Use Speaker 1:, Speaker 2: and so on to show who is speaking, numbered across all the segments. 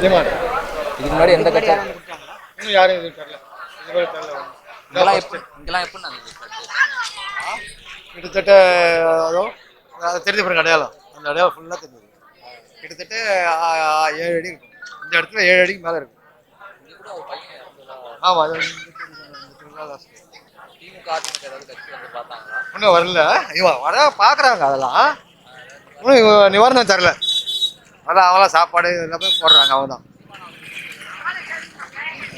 Speaker 1: சீமான்.
Speaker 2: இதுக்கு முன்னாடி எந்த கட்சி
Speaker 1: இன்னும் யாரும் எதுவும் தெரியல. இதுவரை தெரியல.
Speaker 2: இங்கெல்லாம் எப்படி நடந்தது?
Speaker 1: கிட்டத்தட்ட அதோ அது தெரிஞ்ச பிறகு அடையாளம். அந்த அடையாளம் ஃபுல்லாக தெரிஞ்சது. கிட்டத்தட்ட 7 அடி இருக்கும். இந்த இடத்துல 7 அடிக்கு மேலே இருக்கும்.
Speaker 2: இங்க கூட ஒரு பையன் இறந்ததா.
Speaker 1: ஆமாம், அது திருவிழா
Speaker 2: திமுக அதிமுக ஏதாவது கட்சி வந்து பார்த்தாங்களா?
Speaker 1: இன்னும் வரல. இவன் வர பார்க்குறாங்க அதெல்லாம். இன்னும் இவன் நிவாரணம் தரல. அதான் அவங்களாம் சாப்பாடு எல்லாமே போடுறாங்க. அவங்க தான்.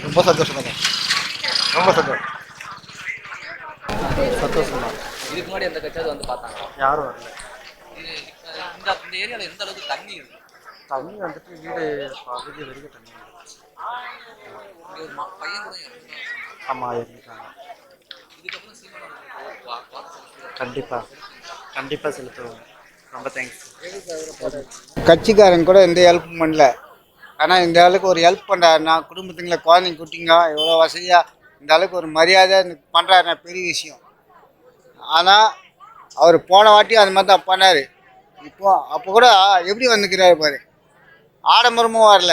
Speaker 1: ரொம்ப சந்தோஷம் தாங்க. ரொம்ப சந்தோஷம். சந்தோஷம் தான்.
Speaker 2: இதுக்கு முன்னாடி எந்த கட்சியாவது வந்து பார்த்தாங்களா?
Speaker 1: யாரும் வரல.
Speaker 2: இந்த ஏரியாவில் எந்த அளவுக்கு தண்ணி இருக்கு?
Speaker 1: தண்ணி வந்துட்டு வீடு பகுதி வரைக்கும் தண்ணி.
Speaker 2: இங்க ஒரு பையன் கூட இறந்தாங்க.
Speaker 1: ஆமாம், இருக்காங்க.
Speaker 2: இதுக்கப்புறம் சீமான்
Speaker 1: கண்டிப்பாக செலுத்துவாங்க. ரொம்ப தேங்க்ஸ்.
Speaker 3: கட்சிக்காரங்க கூட எந்த ஹெல்ப்பும் பண்ணல. ஆனால் இந்த அளவுக்கு ஒரு ஹெல்ப் பண்ணுறாருண்ணா, குடும்பத்துங்களை குழந்தைங்க குட்டிங்க எவ்வளோ வசதியாக இந்த அளவுக்கு ஒரு மரியாதை பண்ணுறாருண்ணா, பெரிய விஷயம். ஆனால் அவர் போன வாட்டியும் அது மாதிரி தான் பண்ணார். அப்போ கூட எப்படி வந்துக்கிறாரு பாரு, ஆடம்பரமும் வரல,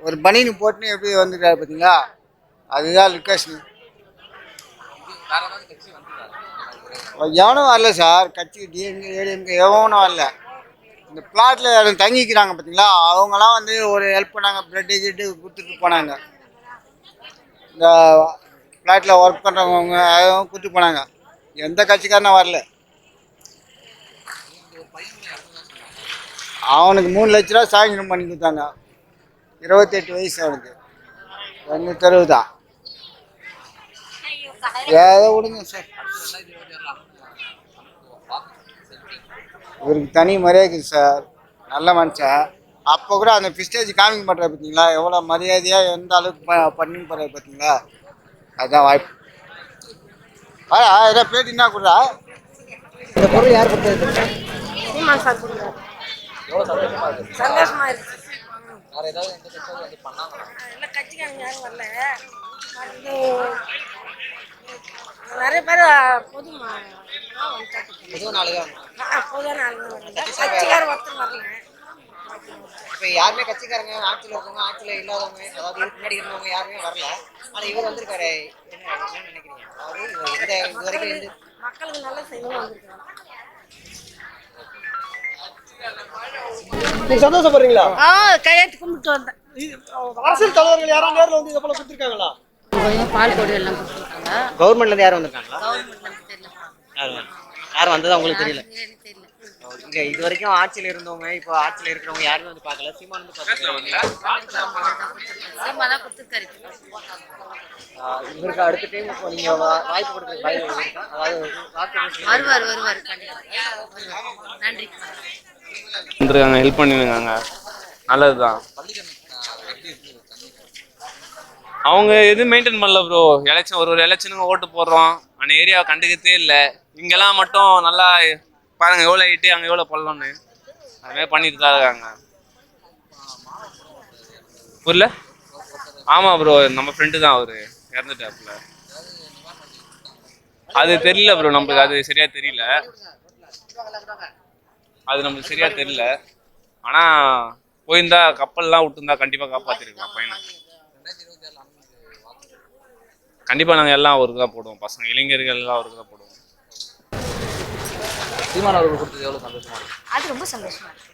Speaker 3: ஒரு பனின்னு போட்டுன்னு எப்படி வந்துக்கிறாரு பார்த்தீங்களா? அதுதான் லொக்கேஷன். எவனும் வரல சார். கட்சி டிஎம்கே ஏடிஎம்கே எவனும் வரல. இந்த பிளாட்டில் தங்கிக்கிறாங்க பார்த்தீங்களா, அவங்களாம் வந்து ஒரு ஹெல்ப் பண்ணாங்க. ப்ரெட்டு கிட்டு கொடுத்துட்டு போனாங்க. இந்த பிளாட்டில் ஒர்க் பண்ணுறவங்க அதுவும் கொடுத்துட்டு போனாங்க. எந்த கட்சிக்காரனும் வரல. அவனுக்கு 3 லட்ச ரூபா சாங்ஷன் பண்ணி கொடுத்தாங்க. 28 வயசு அவனுக்கு. எங்கள் தெருவு தான். ஏதோ விடுங்க சார். இவருக்கு தனி மரியாதை இருக்குது சார். நல்ல மனுஷன். அப்போ கூட அந்த பிஸ்டேஜ் காமிக்க மாட்டார் பார்த்தீங்களா, எவ்வளோ மரியாதையாக எந்த அளவுக்கு பண்ணி போகிறாரு பார்த்தீங்களா? அதுதான் வாய்ப்பு. ஏதோ பேட்டின்னா கூட இந்த பொருள் யார் கொடுத்தது?
Speaker 4: சீமான் சார் கொடுத்தாரு.
Speaker 2: எவ்வளோ சந்தோஷமா இருக்கு?
Speaker 4: சந்தோஷமா இருக்கு.
Speaker 2: வேற ஏதாவது எந்த கட்சியாவது வந்து பண்ணாங்களா?
Speaker 4: எல்லா கட்சிக்காரங்க யாரும் வரல. நிறைய பேர் பொதுவான
Speaker 2: ஆளுங்க
Speaker 4: பொதுவான ஆளுங்க வரல. கட்சிக்காரர் ஒருத்தர் வரல.
Speaker 5: இப்போ யாருமே கட்சிக்காரங்க ஆட்சியில் இருக்கவங்க ஆட்சியில் இல்லாதவங்க, அதாவது இதுக்கு முன்னாடி இருந்தவங்க யாருமே வரல. ஆனால் இவர் வந்திருக்காரு. என்ன நினைக்கிறீங்க? அதாவது இது வரைக்கும்
Speaker 4: மக்களுக்கு நல்ல செய்யணும் வந்திருக்காங்க.
Speaker 1: நீங்க சந்தோஷப்படுறீங்களா?
Speaker 4: கையெழுத்து கும்பிட்டு வந்தேன்.
Speaker 1: அரசியல் தலைவர்கள் யாரும் நேரில் வந்து இதை போல கொடுத்துருக்காங்களா?
Speaker 4: பால் கொடி எல்லாம் கொடுத்துருக்காங்க.
Speaker 5: கவர்மெண்ட்லேருந்து யாரும் வந்திருக்காங்களா?
Speaker 4: கவர்மெண்ட்ல தெரியல.
Speaker 5: யாரும் வந்தது அவங்களுக்கு தெரியல.
Speaker 4: தெரியல.
Speaker 5: இங்கே இது வரைக்கும் ஆட்சியில் இருந்தவங்க இப்போ ஆட்சியில் இருக்கிறவங்க யாருமே வந்து பார்க்கல. சீமான் வந்து பார்க்கல.
Speaker 4: சீமா தான் கொடுத்துருக்காரு.
Speaker 5: இவருக்கு அடுத்த டைம் இப்போ நீங்கள் வாய்ப்பு கொடுக்குறது வாய்ப்பு இருக்கா? அதாவது
Speaker 4: வருவார் கண்டிப்பா. நன்றி.
Speaker 6: வந்துருக்காங்க, ஹெல்ப் பண்ணிருக்காங்க. நல்லது தான். அவங்க எதுவும் மெயின்டைன் பண்ணல ப்ரோ. எலெக்ஷன் ஒரு எலெக்ஷனுக்கு ஓட்டு போடுறோம், அந்த ஏரியாவை கண்டுக்கிறதே இல்லை. இங்கெல்லாம் மட்டும் நல்லா பாருங்க, எவ்வளோ ஹைட்டு அங்கே எவ்வளோ பள்ளம்னு அதுமாதிரி பண்ணிட்டு தான் இருக்காங்க. புரியல? ஆமாம் ப்ரோ, நம்ம ஃப்ரெண்டு தான் அவர் இறந்துட்டாப்புல. அது தெரியல ப்ரோ, நம்மளுக்கு அது சரியா தெரியல. அது நம்மளுக்கு சரியா தெரியல. ஆனால் போயிருந்தா கப்பல்லாம் விட்டுருந்தா கண்டிப்பாக காப்பாற்றிருக்கலாம் பையனை. கண்டிப்பாக நாங்கள் எல்லாம் அவருக்கு தான் போடுவோம். பசங்க இளைஞர்கள் எல்லாம் அவருக்கு தான் போடுவோம்.
Speaker 2: சீமான் அவர்கள் கொடுத்தது எவ்வளோ சந்தோஷமா இருக்கு?
Speaker 4: அது ரொம்ப சந்தோஷமா இருக்கு.